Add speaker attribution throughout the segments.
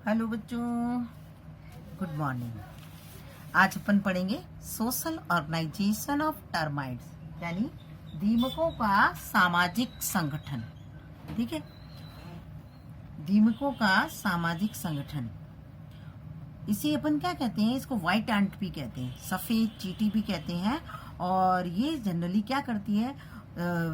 Speaker 1: Hello बच्चों, good morning. आज अपन पढ़ेंगे सोशल ऑर्गेनाइजेशन ऑफ टर्माइट्स, यानी दीमकों का सामाजिक संगठन। ठीक है, दीमकों का सामाजिक संगठन। इसे अपन क्या कहते हैं? इसको व्हाइट एंट भी कहते हैं, सफेद चींटी भी कहते हैं। और ये जनरली क्या करती है?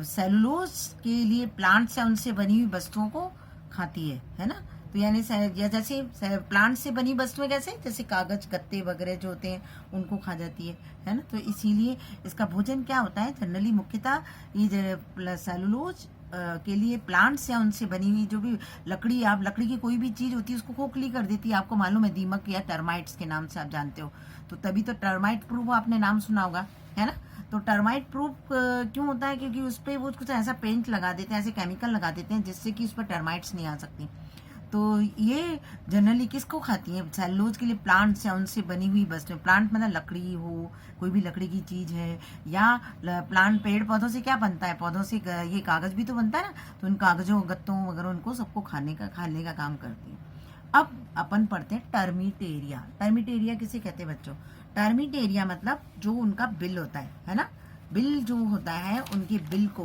Speaker 1: सेलुलोज के लिए प्लांट से उनसे बनी हुई वस्तुओं को खाती है ना। तो यानी या जैसे प्लांट से बनी वस्तुएं, कैसे जैसे कागज गत्ते वगैरह जो होते हैं उनको खा जाती है ना। तो इसीलिए इसका भोजन क्या होता है? जनरली मुख्यतः ये सेलुलोज के लिए प्लांट्स या उनसे बनी हुई जो भी लकड़ी, आप लकड़ी की कोई भी चीज होती है उसको खोखली कर देती है। आपको मालूम है, दीमक या टर्माइट्स के नाम से आप जानते हो। तो तभी तो टर्माइट प्रूफ आपने नाम सुना होगा, है ना। तो टर्माइट प्रूफ क्यों होता है? क्योंकि उस पर वो कुछ ऐसा पेंट लगा देते हैं, ऐसे केमिकल लगा देते हैं जिससे कि उस पर टर्माइट्स नहीं आ सकती। तो ये जनरली किसको खाती है? सेलुलोज के लिए प्लांट्स या उनसे बनी हुई वस्तुएं। प्लांट मतलब लकड़ी हो, कोई भी लकड़ी की चीज है, या प्लांट पेड़ पौधों से क्या बनता है? पौधों से ये कागज भी तो बनता है ना। तो उन कागजों गत्तों वगैरह उनको सबको खाने का काम करती है। अब अपन पढ़ते हैं टर्मिटेरिया। टर्मिटेरिया किसे कहते हैं बच्चों? टर्मिटेरिया मतलब जो उनका बिल होता है ना। बिल जो होता है उनके बिल को,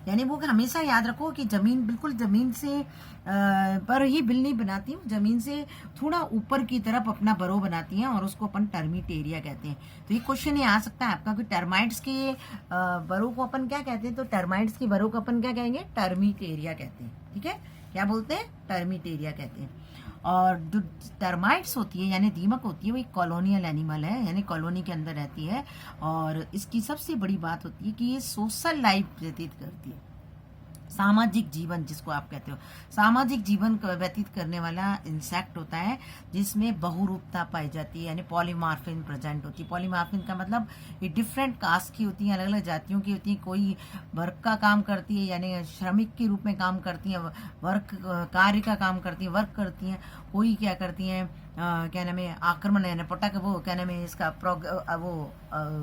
Speaker 1: यानी वो हमेशा याद रखो कि जमीन, बिल्कुल जमीन से पर ही बिल नहीं बनाती, जमीन से थोड़ा ऊपर की तरफ अपना बरो बनाती हैं और उसको अपन टर्मिटेरिया कहते हैं। तो ये क्वेश्चन ये आ सकता है आपका कि टर्माइट्स के बरो को अपन क्या कहते हैं? तो टर्माइट्स की बरो को अपन क्या कहेंगे? टर्मिटेरिया कहते हैं। ठीक है, क्या बोलते हैं? टर्मिटेरिया कहते हैं। और जो टर्माइट्स होती है यानी दीमक होती है, वो एक कॉलोनियल एनिमल है, यानी कॉलोनी के अंदर रहती है। और इसकी सबसे बड़ी बात होती है कि ये सोशल लाइफ व्यतीत करती है, सामाजिक जीवन जिसको आप कहते हो। सामाजिक जीवन व्यतीत करने वाला इंसेक्ट होता है जिसमें बहुरूपता पाई जाती है, यानी पॉलीमार्फिन प्रेजेंट होती है। पॉलीमार्फिन का मतलब ये डिफरेंट कास्ट की होती है, अलग अलग जातियों की होती है। कोई वर्क का काम करती है, यानी श्रमिक के रूप में काम करती है, वर्क कार्य का काम करती है, वर्क करती हैं। कोई क्या करती हैं, क्या नाम है, आक्रमण, यानी पटक, वो क्या नाम है इसका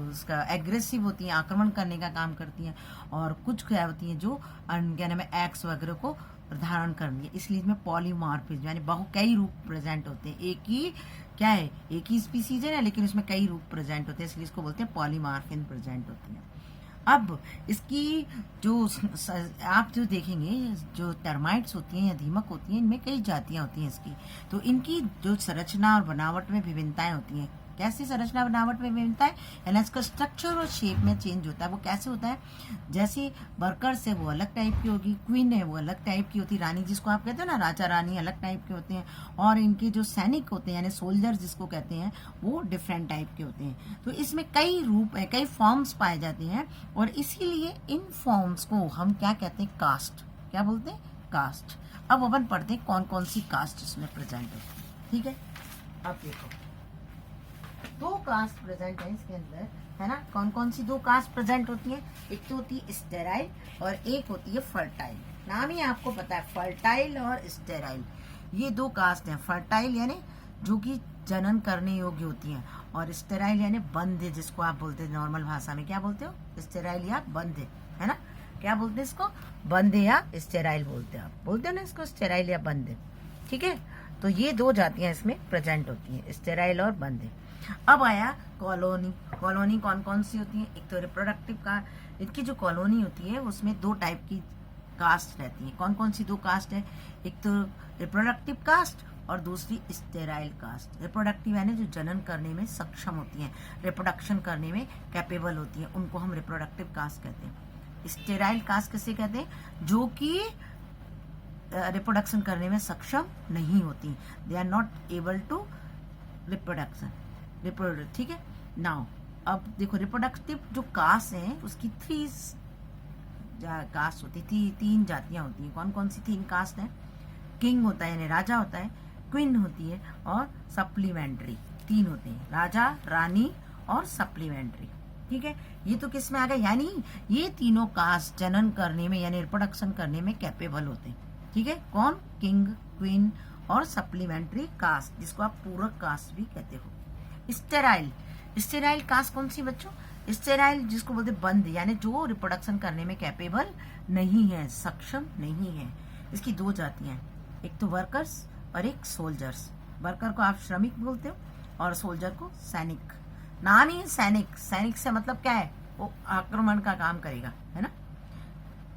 Speaker 1: उसका एग्रेसिव होती हैं, आक्रमण करने का काम करती हैं। और कुछ क्या होती हैं जो क्या नाम है एक्स वगैरह को धारण करनी है। इसलिए इसमें पॉलीमॉर्फिज्म यानी कई रूप प्रेजेंट होते हैं। एक ही क्या है, एक ही स्पीसीज है ना, लेकिन उसमें कई रूप प्रेजेंट होते हैं, इसलिए इसको बोलते हैं पॉलीमॉर्फिन प्रेजेंट होती है। अब इसकी जो आप जो देखेंगे, जो टर्माइट्स होती हैं या दीमक होती हैं, इनमें कई जातियां होती हैं इसकी। तो इनकी जो संरचना और बनावट में विभिन्नताएं होती हैं। कैसी संरचना बनावट में विभिन्नता है? यानी इसका स्ट्रक्चर और शेप में चेंज होता है। वो कैसे होता है? जैसे वर्कर्स है वो अलग टाइप की होगी, क्वीन है वो अलग टाइप की होती है, रानी जिसको आप कहते हो ना, राजा रानी अलग टाइप के होते हैं। और इनके जो सैनिक होते हैं यानी सोल्जर जिसको कहते हैं, वो डिफरेंट टाइप के होते हैं। तो इसमें कई रूप है, कई फॉर्म्स पाए जाते हैं। और इसीलिए इन फॉर्म्स को हम क्या कहते हैं? कास्ट। क्या बोलते हैं? कास्ट। अब अपन पढ़ते हैं कौन कौन सी कास्ट इसमें प्रेजेंट है। ठीक है, अब देखो दो कास्ट प्रेजेंट है इसके अंदर, है ना। कौन कौन सी दो कास्ट प्रेजेंट होती है? एक तो होती है स्टेराइल और एक होती है फर्टाइल। नाम ही आपको पता है, फर्टाइल और स्टेराइल, ये दो कास्ट हैं। फर्टाइल यानी जो कि जनन करने योग्य होती हैं, और स्टेराइल यानी बंध, जिसको आप बोलते हैं नॉर्मल भाषा में क्या बोलते हो? स्टेराइल या बंध, है ना। क्या बोलते हैं इसको? बंध या स्टेराइल बोलते हैं। आप बोलते हो ना इसको स्टेराइल या बंध। ठीक है, तो ये दो जातियां इसमें प्रेजेंट होती हैं, स्टेराइल और बंध। अब आया कॉलोनी। कॉलोनी कौन कौन सी होती है? एक तो रिप्रोडक्टिव का, इनकी जो कॉलोनी होती है उसमें दो टाइप की कास्ट रहती है। कौन कौन सी दो कास्ट है? एक तो रिप्रोडक्टिव कास्ट और दूसरी स्टेराइल कास्ट। रिप्रोडक्टिव यानी जो जनन करने में सक्षम होती हैं, रिप्रोडक्शन करने में कैपेबल होती हैं, उनको हम रिप्रोडक्टिव कास्ट कहते हैं। स्टेराइल कास्ट किसे कहते हैं? जो कि रिप्रोडक्शन करने में सक्षम नहीं होती, they are not able to reproduction. ठीक है। नाउ अब देखो, रिप्रोडक्टिव जो कास्ट है उसकी कास्ट होती है, तीन जातियां होती हैं। कौन कौन सी तीन कास्ट है? किंग होता है यानी राजा होता है, क्वीन होती है, और सप्लीमेंट्री। तीन होते हैं, राजा, रानी और सप्लीमेंट्री। ठीक है, ये तो किस में आ गए? यानी ये तीनों कास्ट जनन करने में यानी रिप्रोडक्शन करने में कैपेबल होते हैं। ठीक है, कौन? किंग, क्वीन और सप्लीमेंट्री कास्ट, जिसको आप पूरक कास्ट भी कहते हो। स्टेराइल। स्टेराइल कास्ट कौन सी बच्चों? स्टेराइल जिसको बोलते बंद, यानी जो रिप्रोडक्शन करने में कैपेबल नहीं है, सक्षम नहीं है। इसकी दो जातियां हैं, एक तो वर्कर्स और एक सोल्जर्स। वर्कर को आप श्रमिक बोलते हो और सोल्जर को सैनिक। नाम ही सैनिक, सैनिक से मतलब क्या है, वो आक्रमण का काम करेगा, है ना।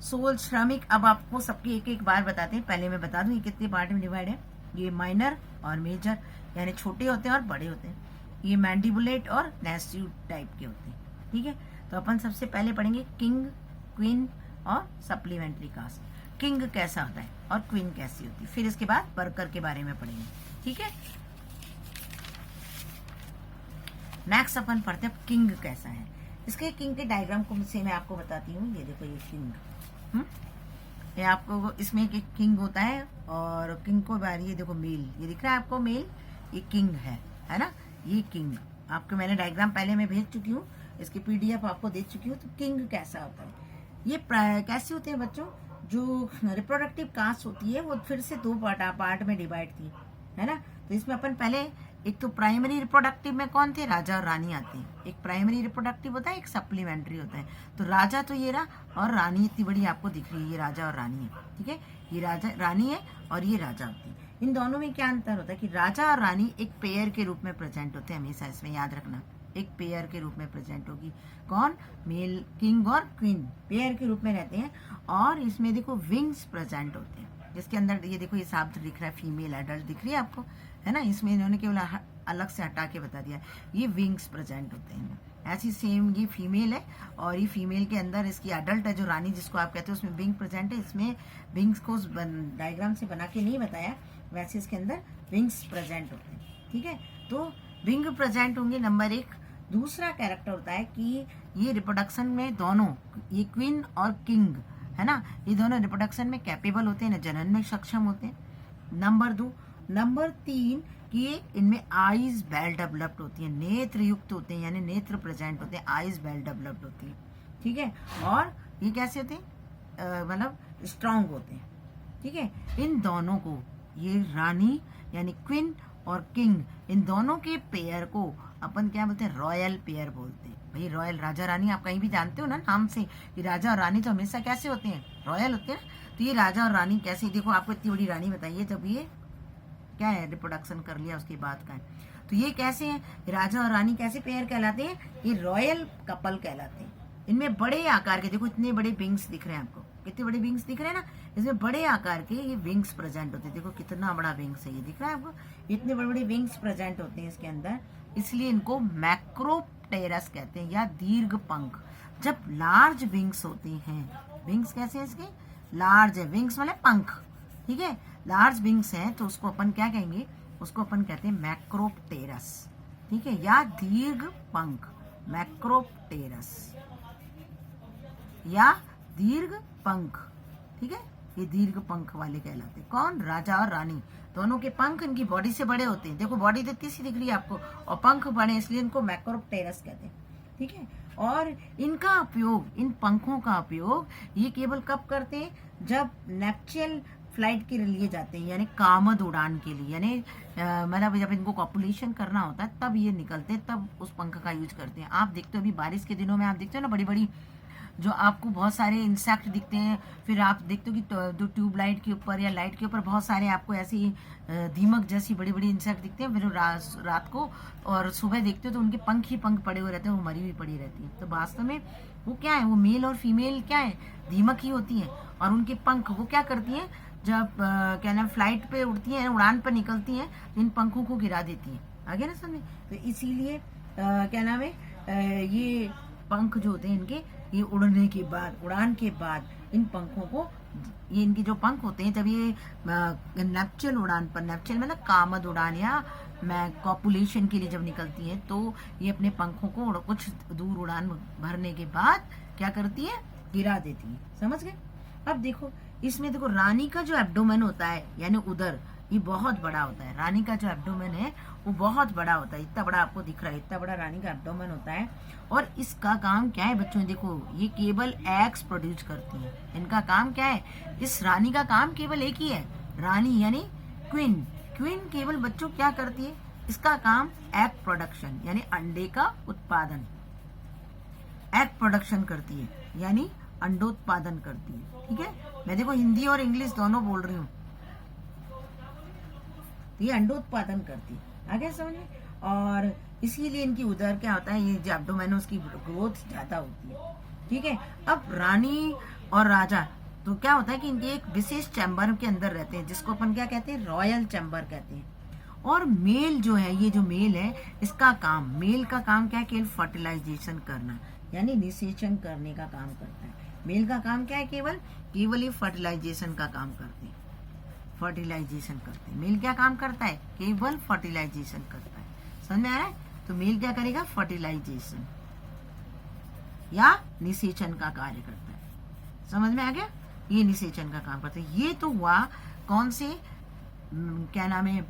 Speaker 1: श्रमिक। अब आपको सबकी एक एक बार बताते हैं, पहले मैं बता दूं ये कितने पार्ट में डिवाइड है। ये माइनर और मेजर, यानी छोटे होते हैं और बड़े होते हैं। ये मैंडिबुलेट और नेस्टिव टाइप के होते हैं, ठीक है। तो अपन सबसे पहले पढ़ेंगे किंग, क्वीन और सप्लीमेंट्री कास्ट। किंग कैसा होता है और क्वीन कैसी होती है, फिर इसके बाद वर्कर के बारे में पढ़ेंगे, ठीक है। नेक्स्ट अपन पढ़ते हैं किंग कैसा है। इसके किंग के डायग्राम को से मैं आपको बताती हूँ। ये देखो ये किंग, ये आपको इसमें एक किंग होता है और किंग को बार ये देखो मेल, ये दिख रहा है आपको मेल, ये किंग है ना। ये किंग आपको मैंने डायग्राम पहले मैं भेज चुकी हूँ, इसकी पीडीएफ आपको दे चुकी हूँ। तो किंग कैसा होता है, ये कैसे होते हैं बच्चों, जो रिप्रोडक्टिव कास्ट होती है वो फिर से दो पार्ट में डिवाइड थी, है ना। तो इसमें अपन पहले एक तो प्राइमरी रिप्रोडक्टिव में कौन थे, राजा और रानी आते हैं। एक प्राइमरी रिप्रोडक्टिव होता है, एक सप्लीमेंट्री होता है। तो राजा तो ये रहा और रानी इतनी बड़ी आपको दिख रही है, ये राजा और रानी है, ठीक है। ये राजा रानी है और ये राजा होती है। इन दोनों में क्या अंतर होता है कि राजा और रानी एक पेयर के रूप में प्रेजेंट होते हैं हमेशा, इसमें याद रखना, एक पेयर के रूप में प्रेजेंट होगी। कौन, मेल किंग और क्वीन पेयर के रूप में रहते हैं। और इसमें देखो विंग्स प्रेजेंट होते हैं, जिसके अंदर ये देखो ये शब्द दिख रहा है फीमेल एडल्ट दिख रही है आपको, है ना। इसमें इन्होंने केवल अलग से हटा के बता दिया, ये विंग्स प्रेजेंट होते हैं। ऐसी सेम ये फीमेल है और ये फीमेल के अंदर इसकी एडल्ट है जो रानी जिसको आप कहते हो, उसमें विंग प्रेजेंट है। इसमें विंग्स को डायग्राम से बना के नहीं बताया, वैसे इसके अंदर विंग्स प्रेजेंट होते हैं, ठीक है। तो विंग प्रेजेंट होंगे, नंबर एक। दूसरा कैरेक्टर होता है कि ये रिप्रोडक्शन में दोनों, ये क्वीन और किंग है ना, ये दोनों रिप्रोडक्शन में कैपेबल होते हैं, जनन में सक्षम होते हैं। नंबर दो। नंबर तीन कि इनमें आईज वेल डेवलप्ड होती है, नेत्र युक्त होते हैं, यानी नेत्र प्रेजेंट होते हैं, आईज वेल डेवलप्ड होती है, ठीक है। और ये कैसे होते हैं, मतलब स्ट्रांग होते हैं, ठीक है। इन दोनों को, ये रानी यानी क्वीन और किंग, इन दोनों के पेयर को अपन क्या बोलते हैं, रॉयल पेयर बोलते हैं। भाई रॉयल, राजा रानी आप कहीं भी जानते हो ना नाम से, कि राजा और रानी तो हमेशा कैसे होते हैं, रॉयल होते हैं ना। तो ये राजा और रानी कैसे, देखो आपको इतनी बड़ी रानी बताइए, जब ये क्या है, रिप्रोडक्शन कर लिया उसके बाद का है। तो ये कैसे हैं, राजा और रानी कैसे पेयर कहलाते हैं, ये रॉयल कपल कहलाते हैं। इनमें बड़े आकार के, देखो इतने बड़े विंग्स दिख रहे हैं आपको, कितने बड़े विंग्स दिख रहे हैं ना, इसमें बड़े आकार के ये विंग्स प्रेजेंट होते हैं। देखो कितना बड़ा विंग्स है, ये दिख रहा है आपको, इतने बड़े बड़े विंग्स प्रेजेंट होते हैं इसके अंदर, इसलिए इनको मैक्रोप्टेरस कहते हैं, या दीर्घ पंख। जब लार्ज विंग्स होते हैं, विंग्स कैसे हैं इसके, लार्ज है, विंग्स मतलब पंख, ठीक है, लार्ज विंग्स हैं, तो उसको अपन क्या कहेंगे, उसको अपन कहते हैं मैक्रोप्टेरस, ठीक है, या दीर्घ पंख, मैक्रोप्टेरस या दीर्घ पंख, ठीक है। ये दीर्घ पंख वाले कहलाते हैं। कौन, राजा और रानी, दोनों के पंख इनकी बॉडी से बड़े होते हैं। देखो बॉडी तो इतनी सी दिख रही है आपको और पंख बड़े, इसलिए इनको मैक्रोप्टेरस कहते हैं, ठीक है। और इनका उपयोग, इन पंखों का उपयोग ये केवल कब करते हैं, जब नेप्चुरल फ्लाइट के लिए जाते हैं, यानी कामद उड़ान के लिए, यानी मतलब जब इनको कॉपुलेशन करना होता है तब ये निकलते हैं, तब उस पंख का यूज करते हैं। आप देखते हो अभी बारिश के दिनों में आप देखते हो ना, बड़ी बड़ी जो आपको बहुत सारे इंसेक्ट दिखते हैं, फिर आप देखते हो कि ट्यूबलाइट के ऊपर या लाइट के ऊपर बहुत सारे आपको ऐसी दीमक जैसी बड़ी बड़ी इंसेक्ट दिखते हैं, फिर रात को और सुबह देखते हो तो उनके पंख ही पंख पड़े हुए रहते हैं, वो मरी हुई पड़ी रहती है। तो वास्तव में वो क्या है, वो मेल और फीमेल क्या है, दीमक ही होती है। और उनके पंख वो क्या करती हैं, जब क्या नाम फ्लाइट पे उड़ती हैं, उड़ान पर निकलती हैं, तो इन पंखों को गिरा देती हैं, आगे ना समझे। तो इसीलिए क्या नाम है, ये पंख जो होते हैं इनके, ये उड़ने के बाद, उड़ान के बाद इन पंखों को, ये इनके जो पंख होते हैं, जब ये नेप्चुरल उड़ान पर, नेप्चुरल मतलब कामद उड़ान या कॉपुलेशन के लिए जब निकलती हैं, तो ये अपने पंखों को कुछ दूर उड़ान भरने के बाद क्या करती है, गिरा देती है, समझ गए। अब देखो इसमें देखो रानी का जो एब्डोमेन होता है, यानी उदर, ये बहुत बड़ा होता है। रानी का जो एब्डोमेन है वो बहुत बड़ा होता है, इतना बड़ा आपको दिख रहा है, इतना बड़ा रानी का एब्डोमेन होता है। और इसका काम क्या है बच्चों, देखो ये केवल एग्स प्रोड्यूस करती है। इनका काम क्या है, इस रानी का काम केवल एक ही है, रानी यानी क्वीन, क्वीन केवल बच्चों क्या करती है, इसका काम एग प्रोडक्शन यानी अंडे का उत्पादन, एग प्रोडक्शन करती है, यानी अंडोत्पादन करती है, ठीक है। मैं देखो हिंदी और इंग्लिश दोनों बोल रही हूँ, तो ये अंडोत्पादन करती है। आगे समझ में? और इसीलिए इनकी उदर क्या होता है, ये जो एब्डोमेन है उसकी ग्रोथ ज्यादा होती है। ठीक है। अब रानी और राजा तो क्या होता है कि इनके एक विशेष चैम्बर के अंदर रहते हैं, जिसको अपन क्या कहते हैं, रॉयल चैम्बर कहते हैं। और मेल जो है, ये जो मेल है, इसका काम, मेल का काम क्या है, केवल फर्टिलाइजेशन करना, यानी निषेचन करने का काम करता है। मेल का काम क्या है, केवल ये फर्टिलाइजेशन का काम करते हैं, फर्टिलाइजेशन करते हैं। मेल क्या काम करता है, केवल फर्टिलाइजेशन करता है। समझ में आ रहा है? तो मेल क्या करेगा, फर्टिलाइजेशन या निषेचन का कार्य करता है। समझ में आ गया? ये निषेचन का काम करते हैं। ये तो हुआ कौन से, क्या नाम है,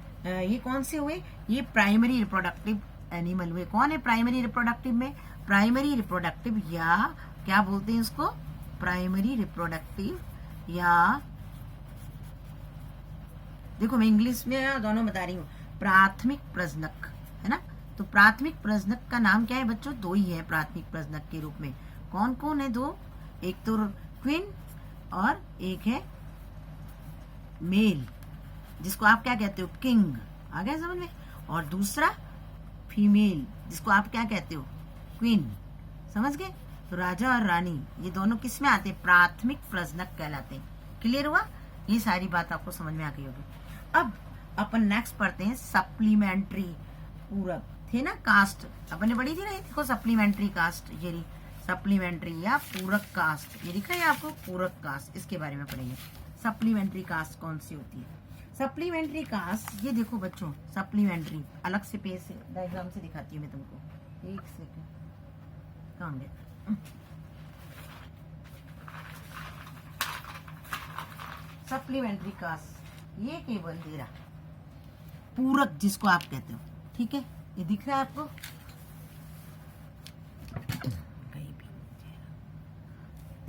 Speaker 1: ये कौन से हुए, ये प्राइमरी रिप्रोडक्टिव एनिमल हुए। कौन है प्राइमरी रिप्रोडक्टिव में, प्राइमरी रिप्रोडक्टिव या क्या बोलते हैं इसको, प्राइमरी रिप्रोडक्टिव, या देखो मैं इंग्लिश में दोनों बता रही हूँ, प्राथमिक प्रजनक, है ना। तो प्राथमिक प्रजनक का नाम क्या है बच्चों, दो ही है प्राथमिक प्रजनक के रूप में। कौन कौन है दो, एक तो क्वीन और एक है मेल, जिसको आप क्या कहते हो, किंग। आ गया समझ में? और दूसरा फीमेल, जिसको आप क्या कहते हो, क्वीन। समझ गए? तो राजा और रानी ये दोनों किस में आते हैं, प्राथमिक प्रजनक कहलाते हैं। क्लियर हुआ? ये सारी बात आपको समझ में आ गई होगी। अब अपन नेक्स्ट पढ़ते हैं सप्लीमेंट्री पूरक, थे ना कास्ट, अपन ने पढ़ी थी ना, देखो सप्लीमेंट्री कास्ट, ये रही सप्लीमेंट्री या पूरक कास्ट, ये दिखा है आपको, पूरक कास्ट, इसके बारे में पढ़ेंगे। सप्लीमेंट्री कास्ट कौन सी होती है, सप्लीमेंट्री कास्ट, ये देखो बच्चों, सप्लीमेंट्री अलग से पेज से डायग्राम से दिखाती हूँ मैं तुमको, एक सेकंड, कहाँ गया, सप्लीमेंट्री कास्ट, ये केवल दे रहा पूरक जिसको आप कहते हो। ठीक है, ये दिख रहा है आपको, कहीं भी,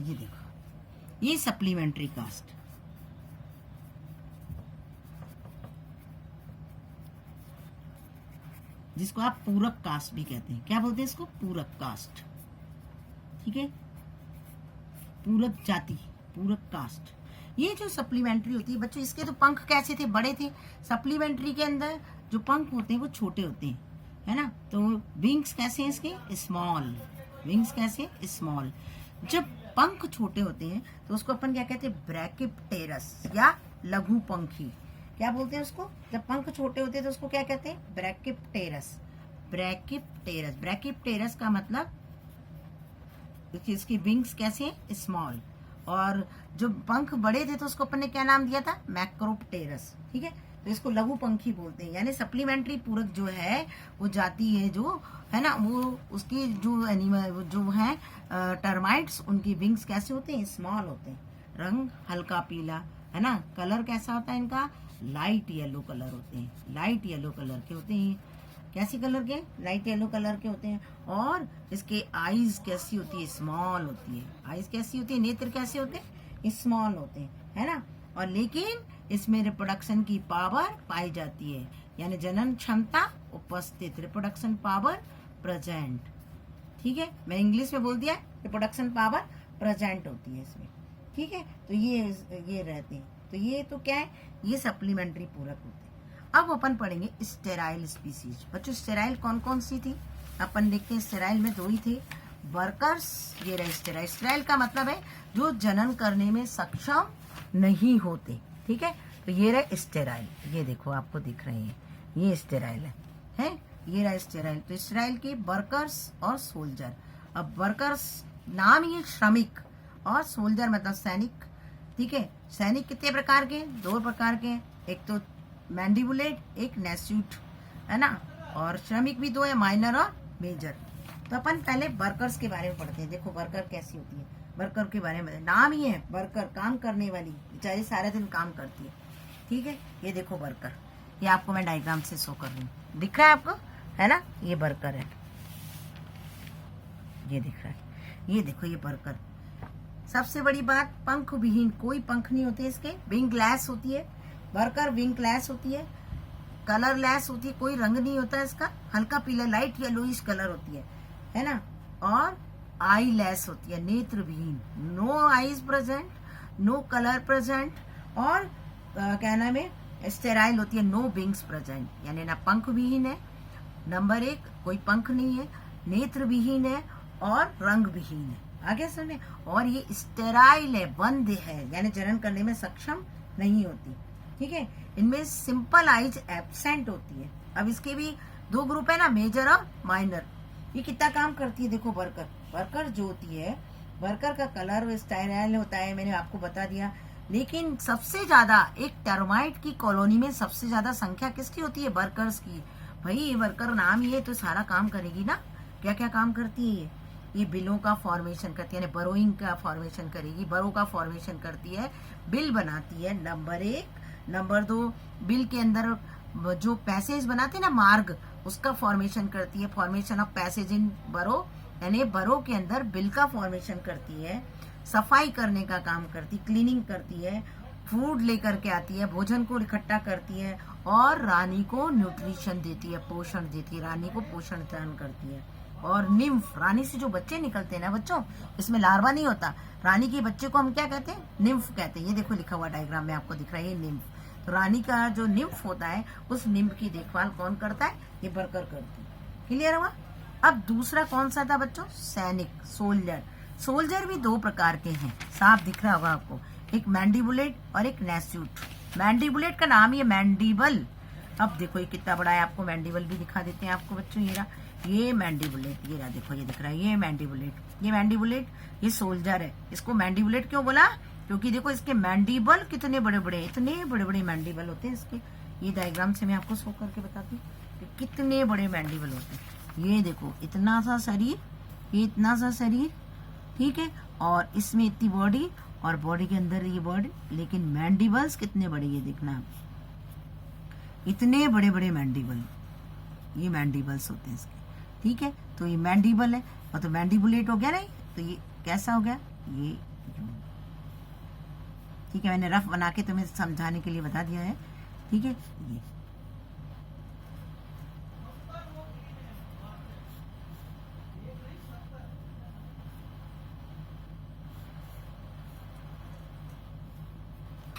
Speaker 1: ये देखो, ये सप्लीमेंट्री कास्ट, जिसको आप पूरक कास्ट भी कहते हैं। क्या बोलते हैं इसको, पूरक कास्ट। ठीक है, पूरक जाति, पूरक कास्ट। ये जो सप्लीमेंट्री होती है बच्चों, इसके तो पंख कैसे थे, बड़े थे। सप्लीमेंट्री के अंदर जो पंख होते हैं वो छोटे होते हैं, है ना। तो विंग्स कैसे हैं इसके, स्मॉल, विंग्स कैसे, स्मॉल। जब पंख छोटे होते हैं तो उसको अपन क्या कहते हैं, ब्रैकिप्टेरस या लघु पंखी। क्या बोलते हैं उसको, जब पंख छोटे होते हैं तो उसको क्या कहते हैं, ब्रैकिप्टेरस। ब्रैकिप्टेरस, ब्रैकिप्टेरस का मतलब इसकी विंग्स कैसे हैं, स्मॉल। और जो पंख बड़े थे तो उसको अपन ने क्या नाम दिया था, मैक्रोप्टेरस। ठीक है, तो इसको लघु पंखी बोलते हैं। यानी सप्लीमेंट्री पूरक जो है वो जाति है, जो है ना, वो उसकी जो एनिमल जो है टर्माइट्स, उनकी विंग्स कैसे होते हैं, स्मॉल होते हैं। रंग हल्का पीला, है ना। कलर कैसा होता है इनका, लाइट येलो कलर होते हैं, लाइट येलो कलर के होते हैं। कैसी कलर के, लाइट येलो कलर के होते हैं। और इसके आईज कैसी होती है, स्मॉल होती है। आईज कैसी होती है, नेत्र कैसे होते हैं, स्मॉल होते हैं, है ना। और लेकिन इसमें रिप्रोडक्शन की पावर पाई जाती है, यानी जनन क्षमता उपस्थित, रिप्रोडक्शन पावर प्रेजेंट। ठीक है, मैं इंग्लिश में बोल दिया, रिप्रोडक्शन पावर प्रेजेंट होती है इसमें। ठीक है, तो ये रहते हैं। तो ये तो क्या है, ये सप्लीमेंट्री पूरक होते हैं। अब अपन पढ़ेंगे स्टेराइल स्पीसीज। बच्चों स्टेराइल कौन कौन सी थी, अपन देखते हैं। स्टेराइल में दो ही थे, वर्कर्स, ये रहे स्टेराइल। स्टेराइल का मतलब है जो जनन करने में सक्षम नहीं होते। ठीक है, तो ये रहे स्टेराइल, ये देखो आपको दिख रहे हैं, ये स्टेराइल है, ये रहा स्टेराइल। तो स्टेराइल के वर्कर्स और सोल्जर। अब वर्कर्स नाम ही श्रमिक, और सोल्जर मतलब सैनिक। ठीक है, सैनिक कितने प्रकार के, दो प्रकार के, एक तो मैंडिबुलेट, एक नेस्यूट, है ना। और श्रमिक भी दो है, माइनर और मेजर। तो अपन पहले वर्कर्स के बारे में पढ़ते हैं। देखो वर्कर कैसी होती है, वर्कर के बारे में नाम ही है वर्कर, काम करने वाली, बेचारी सारे दिन काम करती है। ठीक है, ये देखो वर्कर, ये आपको मैं डायग्राम से शो कर रही हूँ, दिख रहा है आपको, है ना। ये वर्कर है, ये दिख रहा है, ये देखो ये वर्कर। सबसे बड़ी बात, पंख विहीन, कोई पंख नहीं होते इसके, विंगलेस होती है। वर्कर विंगलेस होती है, कलरलेस होती है, कोई रंग नहीं होता इसका, हल्का पीला लाइट येलोइश कलर होती है ना। और आईलेस होती है, नेत्र विहीन, no eyes present, no colour present. और क्या नाम है, स्टेराइल होती है, नो विंग्स प्रेजेंट, यानी ना पंख विहीन है, नंबर 1 कोई पंख नहीं है, नेत्र विहीन है और रंग विहीन है। आगे सुने, और ये स्टेराइल है, बंद है, यानी जनन करने में सक्षम नहीं होती। ठीक है, इनमें सिंपल आइज एब्सेंट होती है। अब इसके भी 2 ग्रुप है ना, मेजर और माइनर। ये कितना काम करती है देखो, वर्कर, वर्कर जो होती है, वर्कर का कलर स्टेराइल होता है, मैंने आपको बता दिया। लेकिन सबसे ज्यादा एक टर्माइट की कॉलोनी में सबसे ज्यादा संख्या किसकी होती है? वर्कर्स की। भाई ये वर्कर नाम ही है तो सारा काम करेगी ना। क्या क्या काम करती है ये बिलों का फॉर्मेशन करती है, बरोइंग का फॉर्मेशन करेगी, बरो का फॉर्मेशन करती है, बिल बनाती है, नंबर 1। नंबर 2, बिल के अंदर जो पैसेज बनाते हैं ना, मार्ग, उसका फॉर्मेशन करती है, फॉर्मेशन ऑफ पैसेज इन बरो, यानी बरो के अंदर बिल का फॉर्मेशन करती है, सफाई करने का काम करती, क्लीनिंग करती है, फूड लेकर के आती है, भोजन को इकट्ठा करती है और रानी को न्यूट्रिशन देती है, पोषण देती है, रानी को पोषण दान करती है। और निम्फ, रानी से जो बच्चे निकलते हैं ना बच्चों, इसमें लार्वा नहीं होता, रानी के बच्चे को हम क्या कहते हैं? निम्फ कहते हैं। ये देखो लिखा हुआ डायग्राम में आपको दिख रहा है, ये निम्फ। तो रानी का जो निम्फ होता है, उस निम्फ की देखभाल कौन करता है? ये वर्कर करती है। क्लियर हुआ? अब दूसरा कौन सा था बच्चों? सैनिक, सोल्जर। सोल्जर भी 2 प्रकार के हैं, साफ दिख रहा होगा आपको, एक मैंडिबुलेट और एक नैस्यूट। मैंडिबुलेट का नाम ही है मैंडिबल। अब देखो ये कितना बड़ा है, आपको मैंडिबल भी दिखा देते हैं आपको बच्चों। ये मैंडिबुलेट, ये रहा, देखो ये दिख रहा है, ये मैंडिबुलेट, ये मैंडिबुलेट, ये सोल्जर है। इसको मैंडिबुलेट क्यों बोला? क्योंकि देखो इसके मैंडिबल कितने बड़े बड़े, इतने बड़े बड़े मैंडिबल होते हैं इसके। ये डायग्राम से मैं आपको शो करके बताती हूँ कि कितने बड़े मैंडिबल होते हैं। ये देखो इतना सा शरीर, ये इतना सा शरीर, ठीक है, और इसमें इतनी बॉडी, और बॉडी के अंदर ये बॉडी, लेकिन मैंडिबल्स कितने बड़े, ये देखना, इतने बड़े बड़े मैंडिबल, ये मैंडिबल्स होते हैं इसके। ठीक है, तो ये मैंडिबल है, और तो मैंडिबुलेट हो गया नहीं, तो ये कैसा हो गया? ये ठीक है, मैंने रफ बना के तुम्हें समझाने के लिए बता दिया है। ठीक है,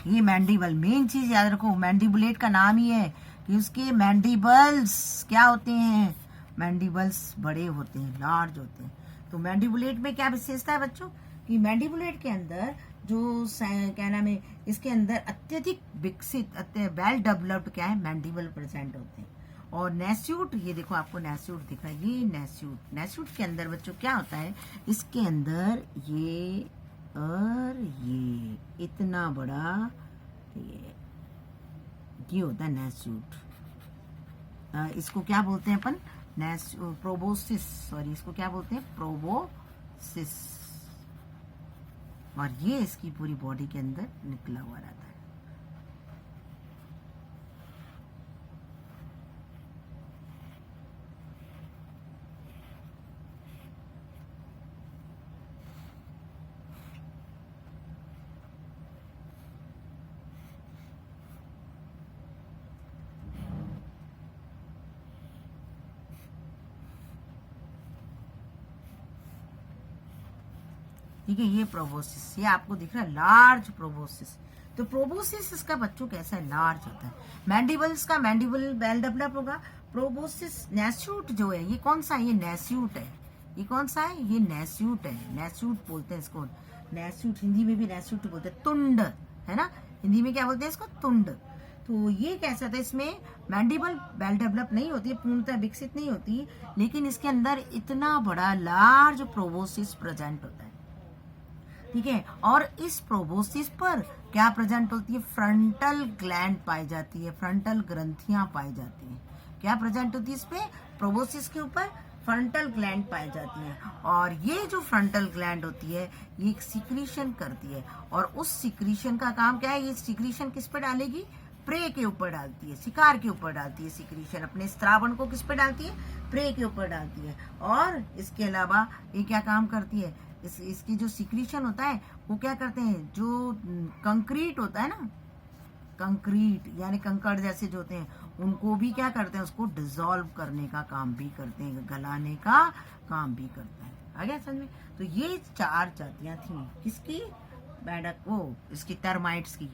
Speaker 1: ये मैंडिबल, मेन चीज याद रखो, मैंडिबुलेट का नाम ही है कि उसके मैंडिबल्स क्या होते हैं? मैंडिबल्स बड़े होते हैं, लार्ज होते हैं। तो मैंडिबुलेट में क्या विशेषता है बच्चों? कि मैंडिबुलेट के अंदर जो क्या नाम है, इसके अंदर अत्यधिक विकसित, वेल डेवलप्ड क्या है? मैंडिबल प्रेजेंट होते हैं। और नैस्यूट, ये देखो आपको नैस्यूट दिख रहा है, ये नैस्यूट। नैस्यूट के अंदर बच्चों क्या होता है? इसके अंदर ये और ये इतना बड़ा ये होता है नैस्यूट। इसको क्या बोलते हैं अपन? प्रोबोसिस, सॉरी, इसको क्या बोलते हैं? प्रोबोसिस। और ये इसकी पूरी बॉडी के अंदर निकला हुआ रहता है। ठीक है, ये प्रोबोसिस, ये आपको दिख रहा है लार्ज प्रोबोसिस। तो प्रोबोसिस इसका बच्चों कैसा है? लार्ज होता है। मैंडिबल्स का मैंडिबल वेल डेवलप होगा। प्रोबोसिस, नैस्यूट जो है, ये कौन सा है? ये नैस्यूट है। ये कौन सा है? ये नैस्यूट है। नैस्यूट बोलते हैं इसको, नैस्यूट, हिंदी में भी नैस्यूट बोलते हैं, तुंड है ना, हिंदी में क्या बोलते हैं इसको? तुंड। तो ये कैसा था? इसमें मैंडिबल वेल डेवलप नहीं होती है, पूर्णतः विकसित नहीं होती, लेकिन इसके अंदर इतना बड़ा लार्ज प्रोबोसिस प्रेजेंट होता है। ठीक है, और इस प्रोबोसिस पर क्या प्रेजेंट होती है? फ्रंटल ग्लैंड पाई जाती है, फ्रंटल ग्रंथियां पाई जाती हैं। क्या प्रेजेंट होती है इस पे? प्रोबोसिस के ऊपर फ्रंटल ग्लैंड पाई जाती है। और ये जो फ्रंटल ग्लैंड होती है, ये एक सिक्रीशन करती है, और उस सिक्रीशन का काम क्या है? ये सिक्रीशन किस पे डालेगी? प्रे के ऊपर डालती है, शिकार के ऊपर डालती है सिक्रीशन। अपने स्त्रावन को किस पे डालती है? प्रे के ऊपर डालती है। और इसके अलावा ये क्या काम करती है? इसकी जो सिक्रीशन होता है वो क्या करते हैं? जो कंक्रीट होता है ना, कंक्रीट यानी कंकड़ जैसे जो होते हैं, उनको भी क्या करते हैं? उसको डिसॉल्व करने का काम भी करते हैं, गलाने का काम भी करते हैं। आ गया समझ में? तो ये 4 जातियां थी किसकी? मैडक वो इसकी टर्माइट्स की।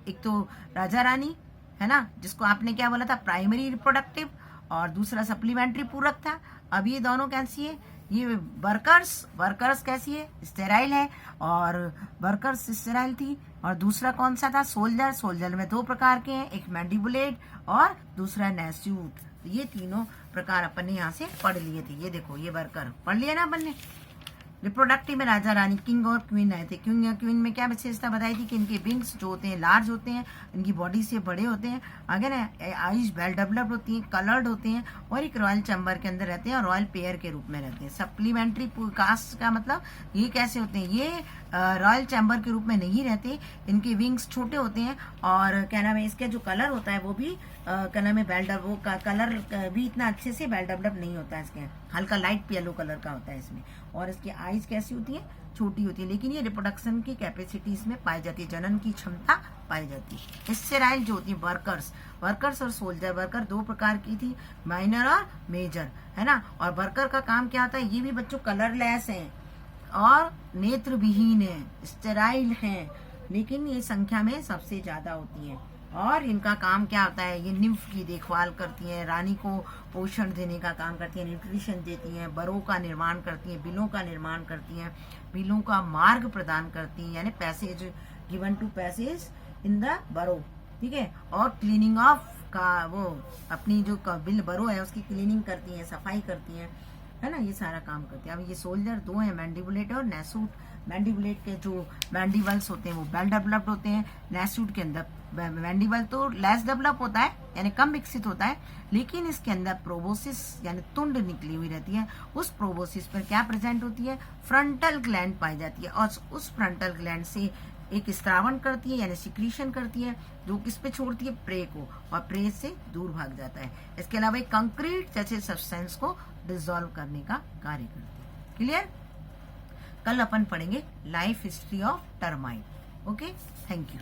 Speaker 1: एक तो राजा रानी, है ना, जिसको आपने क्या बोला था, प्राइमरी रिप्रोडक्टिव और दूसरा सप्लीमेंट्री पूरक था। अब ये दोनों कैसी है, ये वर्कर्स कैसी है, स्टेराइल है, और वर्कर्स स्टेराइल थी। और दूसरा कौन सा था, सोल्जर में 2 प्रकार के हैं, एक मैंडिबुलेट और दूसरा नैस्यूट। ये तीनों प्रकार अपन ने यहाँ से पढ़ लिए थे। ये देखो, ये वर्कर पढ़ लिया ना अपन ने। रिप्रोडक्टिव में राजा रानी, किंग और क्वीन आए थे। किंग और क्वीन में क्या विशेषता बताई थी कि इनके विंग्स जो होते हैं लार्ज होते हैं, इनकी बॉडी से बड़े होते हैं, आगे ना आईज वेल डेवलप्ड होती हैं, कलर्ड होते हैं, और एक रॉयल चैम्बर के अंदर रहते हैं और रॉयल पेयर के रूप में रहते हैं। सप्लीमेंट्री कास्ट का मतलब ये कैसे होते हैं, ये रॉयल चैम्बर के रूप में नहीं रहते, इनके विंग्स छोटे होते हैं, और क्या नाम है, इसका जो कलर होता है वो भी क्या नाम है, वो कलर भी इतना अच्छे से वेल डेवलप नहीं होता है, इसके हल्का लाइट येलो कलर का होता है इसमें। और इसकी आईज कैसी होती है, छोटी होती है, लेकिन ये रिप्रोडक्शन की कैपेसिटी इसमें पाई जाती है, जनन की क्षमता पाई जाती है। स्टेराइल जो होती है वर्कर्स और सोल्जर। वर्कर 2 प्रकार की थी, माइनर और मेजर, है ना। और वर्कर का काम क्या होता है, ये भी बच्चों कलरलेस है और नेत्र विहीन है, स्टेराइल है, लेकिन ये संख्या में सबसे ज्यादा होती है। और इनका काम क्या होता है, ये निम्फ की देखभाल करती हैं, रानी को पोषण देने का काम करती हैं, न्यूट्रिशन देती हैं, बरों का निर्माण करती हैं, बिलों का निर्माण करती हैं, बिलों का मार्ग प्रदान करती हैं, यानी passage given to passage in the burrow, ठीक है। और क्लीनिंग ऑफ का वो अपनी जो बिल बरो है उसकी क्लीनिंग करती हैं, सफाई करती हैं, है ना, ये सारा काम करते हैं। अब ये सोल्जर 2 है, मैंडिबुलेट और नैसूट। मैंडिबुलेट के जो मैंडिबल्स होते हैं वो वेल डेवलप्ड होते हैं, नैसूट के अंदर मैंडिबल तो लेस डेवलप होता है, यानी कम विकसित होता है, लेकिन इसके अंदर प्रोबोसिस यानी तुंड निकली हुई रहती है। उस प्रोबोसिस पर क्या प्रेजेंट होती है, फ्रंटल ग्लैंड पाई जाती है, और उस फ्रंटल ग्लैंड से एक स्त्रावण करती है यानी सिक्रीशन करती है, जो किस पे छोड़ती है, प्रे को, और प्रे से दूर भाग जाता है। इसके अलावा एक कंक्रीट जैसे सब्सटेंस को डिसॉल्व करने का कार्य करती है। क्लियर। कल अपन पढ़ेंगे life history of termite. Okay, thank you.